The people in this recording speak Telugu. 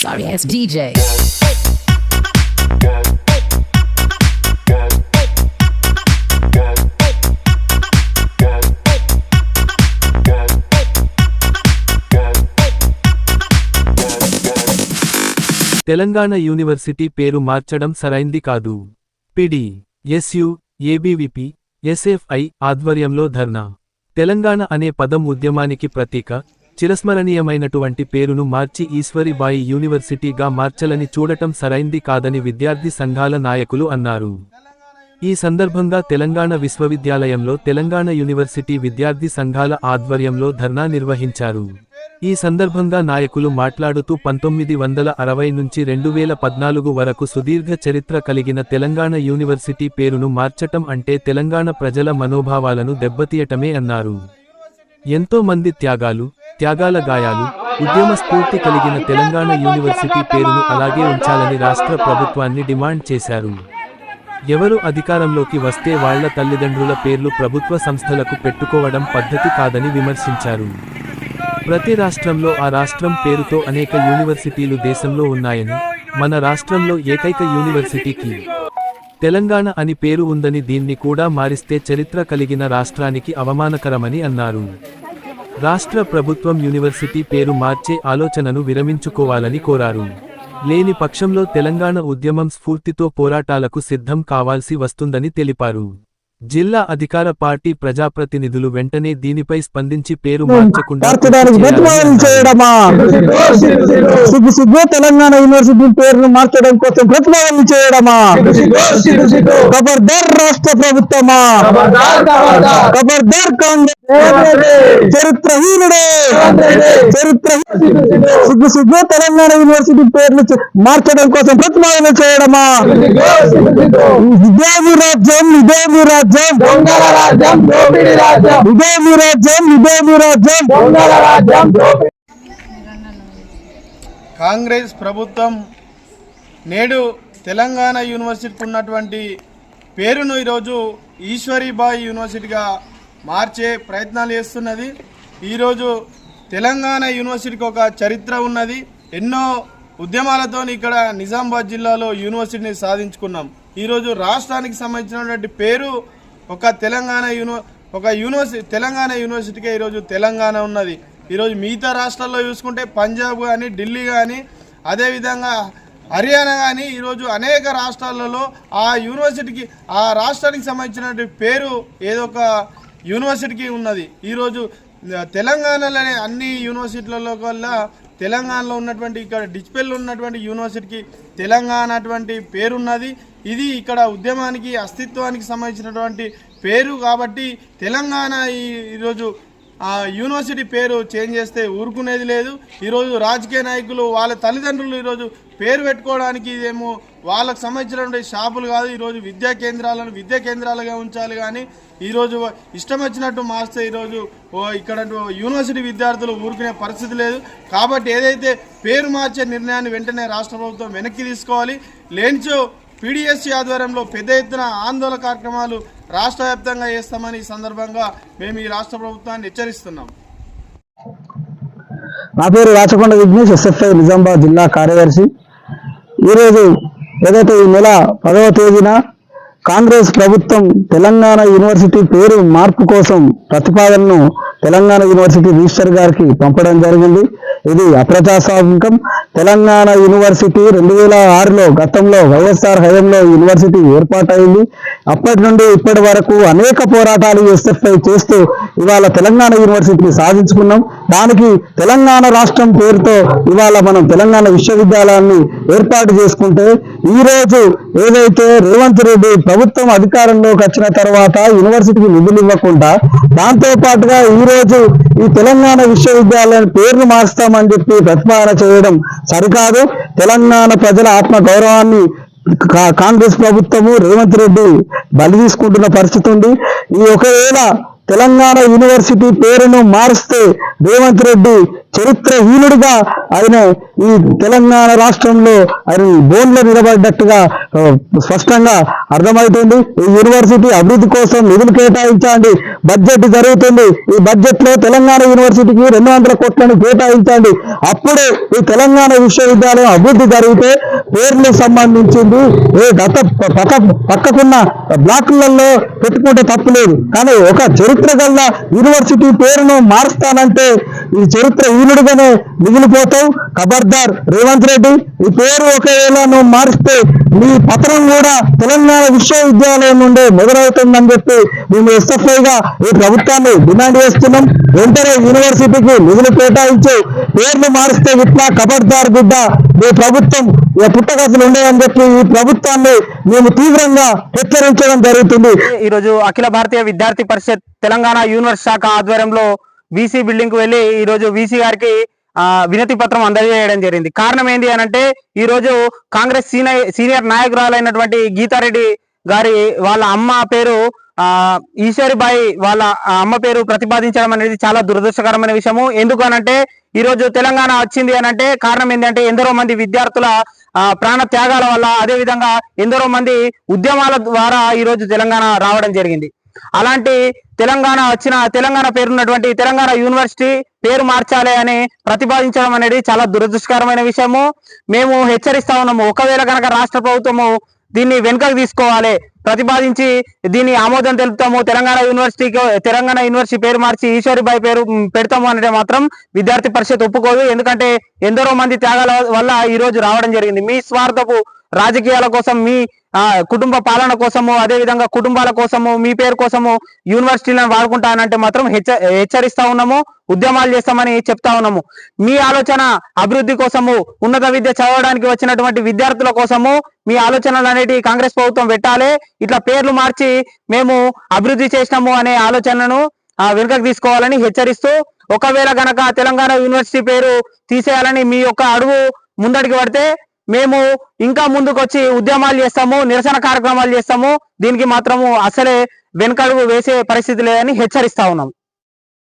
Sorry ass DJ. Telangana university పేరు మార్చడం సరైంది కాదు. పిడి, ఎస్యు, ఏబీవీపీ, ఎస్ఎఫ్ఐ ఆధ్వర్యంలో ధర్నా. తెలంగాణ అనే పదం ఉద్యమానికి ప్రతీక, చిరస్మరణీయమైనటువంటి పేరును మార్చి ఈశ్వరీబాయి యూనివర్సిటీగా మార్చలని చూడటం సరైంది కాదని విద్యార్థి సంఘాల నాయకులు అన్నారు. ఈ సందర్భంగా తెలంగాణ విశ్వవిద్యాలయంలో తెలంగాణ యూనివర్సిటీ విద్యార్థి సంఘాల ఆధ్వర్యంలో ధర్నా నిర్వహించారు. ఈ సందర్భంగా నాయకులు మాట్లాడుతూ 1960 నుంచి 2014 వరకు సుదీర్ఘ చరిత్ర కలిగిన తెలంగాణ యూనివర్సిటీ పేరును మార్చటం అంటే తెలంగాణ ప్రజల మనోభావాలను దెబ్బతీయటమే అన్నారు. ఎంతో మంది త్యాగాల గాయాలు, ఉద్యమ స్ఫూర్తి కలిగిన తెలంగాణ యూనివర్సిటీ పేరును అలాగే ఉంచాలని రాష్ట్ర ప్రభుత్వాన్ని డిమాండ్ చేశారు. ఎవరు అధికారంలోకి వస్తే వాళ్ల తల్లిదండ్రుల పేర్లు ప్రభుత్వ సంస్థలకు పెట్టుకోవడం పద్ధతి కాదని విమర్శించారు. ప్రతి రాష్ట్రంలో ఆ రాష్ట్రం పేరుతో అనేక యూనివర్సిటీలు దేశంలో ఉన్నాయని, మన రాష్ట్రంలో ఏకైక యూనివర్సిటీకి తెలంగాణ అని పేరు ఉందని దీన్ని కూడా మారిస్తే చరిత్ర కలిగిన రాష్ట్రానికి అవమానకరమని అన్నారు. రాష్ట్ర ప్రభుత్వం యూనివర్సిటీ పేరు మార్చే ఆలోచనను విరమించుకోవాలని కోరారు. లేని పక్షంలో తెలంగాణ ఉద్యమం స్ఫూర్తితో పోరాటాలకు సిద్ధం కావాల్సి వస్తుందని తెలిపారు. జిల్లా అధికార పార్టీ ప్రజాప్రతినిధులు వెంటనే దీనిపై స్పందించి పేరు మార్చకుండా తెలంగాణ యూనివర్సిటీ పేరును మార్చడం కోసం ప్రతిపాదన చేయడమా? ఖబర్దార్ రాష్ట్ర ప్రభుత్వమా, ఖబర్దార్ కాంగ్రెస్ చరిత్రహీనుడే, సిగ్గు తెలంగాణ యూనివర్సిటీ పేర్లు మార్చడం కోసం ప్రతిపాదన చేయడమా? ఇదేమి రాజ్యం, ఇదేమి రాజ్యం, దొంగల రాజ్యం, దోపిడీ రాజ్యం, ఇదేమి రాజ్యం, ఇదేమి రాజ్యం, దొంగల రాజ్యం. కాంగ్రెస్ ప్రభుత్వం నేడు తెలంగాణ యూనివర్సిటీకి ఉన్నటువంటి పేరును ఈరోజు ఈశ్వరీబాయి యూనివర్సిటీగా మార్చే ప్రయత్నాలు చేస్తున్నది. ఈరోజు తెలంగాణ యూనివర్సిటీకి ఒక చరిత్ర ఉన్నది. ఎన్నో ఉద్యమాలతో ఇక్కడ నిజామాబాద్ జిల్లాలో యూనివర్సిటీని సాధించుకున్నాం. ఈరోజు రాష్ట్రానికి సంబంధించినటువంటి పేరు ఒక తెలంగాణ యూనివర్సిటీకే ఈరోజు తెలంగాణ ఉన్నది. ఈరోజు మిగతా రాష్ట్రాల్లో చూసుకుంటే పంజాబ్ కానీ, ఢిల్లీ కానీ, అదేవిధంగా హర్యానా కానీ ఈరోజు అనేక రాష్ట్రాలలో ఆ యూనివర్సిటీకి, ఆ రాష్ట్రానికి సంబంధించినటువంటి పేరు ఏదో ఒక యూనివర్సిటీకి ఉన్నది. ఈరోజు తెలంగాణలోనే అన్ని యూనివర్సిటీలలో వల్ల తెలంగాణలో ఉన్నటువంటి ఇక్కడ డిస్పెల్ ఉన్నటువంటి యూనివర్సిటీకి తెలంగాణ అటువంటి పేరున్నది. ఇది ఇక్కడ ఉద్యమానికి, అస్తిత్వానికి సంబంధించినటువంటి పేరు కాబట్టి తెలంగాణ ఈరోజు యూనివర్సిటీ పేరు చేంజ్ చేస్తే ఊరుకునేది లేదు. ఈరోజు రాజకీయ నాయకులు వాళ్ళ తల్లిదండ్రులు ఈరోజు పేరు పెట్టుకోవడానికి ఇదేమో వాళ్ళకు సంబంధించినటువంటి షాపులు కాదు. ఈరోజు విద్యా కేంద్రాలుగా ఉంచాలి కానీ ఈరోజు ఇష్టం వచ్చినట్టు మార్స్తే ఈరోజు ఇక్కడ యూనివర్సిటీ విద్యార్థులు ఊరుకునే పరిస్థితి లేదు. కాబట్టి ఏదైతే పేరు మార్చే నిర్ణయాన్ని వెంటనే రాష్ట్ర ప్రభుత్వం వెనక్కి తీసుకోవాలి. లేనిచో పీడిఎస్సీ ఆధ్వర్యంలో పెద్ద ఎత్తున ఆందోళన కార్యక్రమాలు రాష్ట్ర వ్యాప్తంగా చేస్తామని ఈ సందర్భంగా మేము ఈ రాష్ట్ర ప్రభుత్వాన్ని హెచ్చరిస్తున్నాం. నా పేరు రాచకొండ విఘ్నేష్, ఎస్ఎఫ్ఐ నిజామాబాద్ జిల్లా కార్యదర్శి. ఈరోజు ఏదైతే ఈ నెల 10వ తేదీన కాంగ్రెస్ ప్రభుత్వం తెలంగాణ యూనివర్సిటీ పేరు మార్పు కోసం ప్రతిపాదనను తెలంగాణ యూనివర్సిటీ రిజిస్టర్ గారికి పంపడం జరిగింది. ఇది అప్రజాస్వామికం. తెలంగాణ యూనివర్సిటీ 2006లో గతంలో వైఎస్ఆర్ హయాంలో యూనివర్సిటీ ఏర్పాటైంది. అప్పటి నుండి ఇప్పటి వరకు అనేక పోరాటాలు ఎస్ఎఫ్ఐ చేస్తూ ఇవాళ తెలంగాణ యూనివర్సిటీని సాధించుకున్నాం. దానికి తెలంగాణ రాష్ట్రం పేరుతో ఇవాళ మనం తెలంగాణ విశ్వవిద్యాలయాన్ని ఏర్పాటు చేసుకుంటే, ఈరోజు ఏదైతే రేవంత్ రెడ్డి ప్రభుత్వం అధికారంలోకి వచ్చిన తర్వాత యూనివర్సిటీకి నిధులు ఇవ్వకుండా, దాంతో పాటుగా ఈరోజు ఈ తెలంగాణ విశ్వవిద్యాలయం పేరును మార్స్తామని చెప్పి ప్రతిపాదన చేయడం సరికాదు. తెలంగాణ ప్రజల ఆత్మ గౌరవాన్ని కాంగ్రెస్ ప్రభుత్వము రేవంత్ రెడ్డి బలి తీసుకుంటున్న పరిస్థితి ఉంది. ఈ ఒకవేళ తెలంగాణ యూనివర్సిటీ పేరును మారుస్తే రేవంత్ రెడ్డి చరిత్రహీనుడిగా ఆయన ఈ తెలంగాణ రాష్ట్రంలో ఆయన బోన్లో నిలబడ్డట్టుగా స్పష్టంగా అర్థమవుతుంది. ఈ యూనివర్సిటీ అభివృద్ధి కోసం నిధులు కేటాయించండి, బడ్జెట్ జరుగుతుంది, ఈ బడ్జెట్ లో తెలంగాణ యూనివర్సిటీకి 200 కోట్లను కేటాయించండి, అప్పుడే ఈ తెలంగాణ విశ్వవిద్యాలయం అభివృద్ధి జరిగితే పేర్లకు సంబంధించింది పక్కకున్న బ్లాకులలో పెట్టుకుంటే తప్పులేదు. కానీ ఒక చరిత్ర గల యూనివర్సిటీ పేరును మారుస్తానంటే ఈ చరిత్ర హీనుడిగానే మిగిలిపోతావు. ఖబర్దార్ రేవంత్ రెడ్డి, ఈ పేరు ఒకవేళ నువ్వు మారిస్తే నీ పత్రం కూడా తెలంగాణ విశ్వవిద్యాలయం నుండే మొదలవుతుందని చెప్పి మేము ఎస్ఎఫ్ఐగా ఈ ప్రభుత్వాన్ని డిమాండ్ చేస్తున్నాం. వెంటనే యూనివర్సిటీకి నిధులు కేటాయించి పేర్లు మారిస్తే ఇట్లా ఖబర్దార్ బిడ్డ ఈ ప్రభుత్వం పుట్టగతులు ఉండేవని చెప్పి ఈ ప్రభుత్వాన్ని మేము తీవ్రంగా హెచ్చరించడం జరుగుతుంది. ఈరోజు అఖిల భారతీయ విద్యార్థి పరిషత్ తెలంగాణ యూనివర్సిటీ శాఖ ఆధ్వర్యంలో వీసీ బిల్డింగ్ కు వెళ్లి ఈ రోజు వీసీ గారికి వినతి పత్రం అందజేయడం జరిగింది. కారణం ఏంటి అనంటే ఈ రోజు కాంగ్రెస్ సీనియర్ నాయకురాలైనటువంటి గీతారెడ్డి గారి వాళ్ళ అమ్మ పేరు ఈశ్వరిబాయి వాళ్ళ అమ్మ పేరు ప్రతిపాదించడం అనేది చాలా దురదృష్టకరమైన విషయము. ఎందుకు అనంటే ఈ రోజు తెలంగాణ వచ్చింది అనంటే కారణం ఏంటంటే ఎందరో మంది విద్యార్థుల ప్రాణ త్యాగాల వల్ల, అదే విధంగా ఎందరో మంది ఉద్యమాల ద్వారా ఈ రోజు తెలంగాణ రావడం జరిగింది. అలాంటి తెలంగాణ పేరున్నటువంటి తెలంగాణ యూనివర్సిటీ పేరు మార్చాలి అని ప్రతిపాదించడం అనేది చాలా దురదృష్టకరమైన విషయము. మేము హెచ్చరిస్తా ఉన్నాము, ఒకవేళ కనుక రాష్ట్ర ప్రభుత్వము దీన్ని వెనుకకు తీసుకోవాలి, ప్రతిపాదించి దీన్ని ఆమోదం తెలుపుతాము, తెలంగాణ యూనివర్సిటీ పేరు మార్చి ఈశ్వరిబాయి పేరు పెడతాము అంటే మాత్రం విద్యార్థి పరిషత్ ఒప్పుకోదు. ఎందుకంటే ఎందరో మంది త్యాగాల వల్ల ఈ రోజు రావడం జరిగింది. మీ స్వార్థపు రాజకీయాల కోసం, మీ కుటుంబ పాలన కోసము, అదే విధంగా కుటుంబాల కోసము, మీ పేరు కోసము యూనివర్సిటీలను వాడుకుంటానంటే మాత్రం హెచ్చరిస్తా ఉన్నాము, ఉద్యమాలు చేస్తామని చెప్తా ఉన్నాము. మీ ఆలోచన అభివృద్ధి కోసము, ఉన్నత విద్య చదవడానికి వచ్చినటువంటి విద్యార్థుల కోసము మీ ఆలోచనలు అనేటి కాంగ్రెస్ ప్రభుత్వం పెట్టాలి. ఇట్లా పేర్లు మార్చి మేము అభివృద్ధి చేసినాము అనే ఆలోచనను వెనుకకు తీసుకోవాలని హెచ్చరిస్తూ, ఒకవేళ గనక తెలంగాణ యూనివర్సిటీ పేరు తీసేయాలని మీ యొక్క అడుగు ముందడికి పడితే మేము ఇంకా ముందుకు వచ్చి ఉద్యమాలు చేస్తాము, నిరసన కార్యక్రమాలు చేస్తాము. దీనికి మాత్రము అసలే వెనుకడుగు వేసే పరిస్థితి లేదని హెచ్చరిస్తా ఉన్నాం.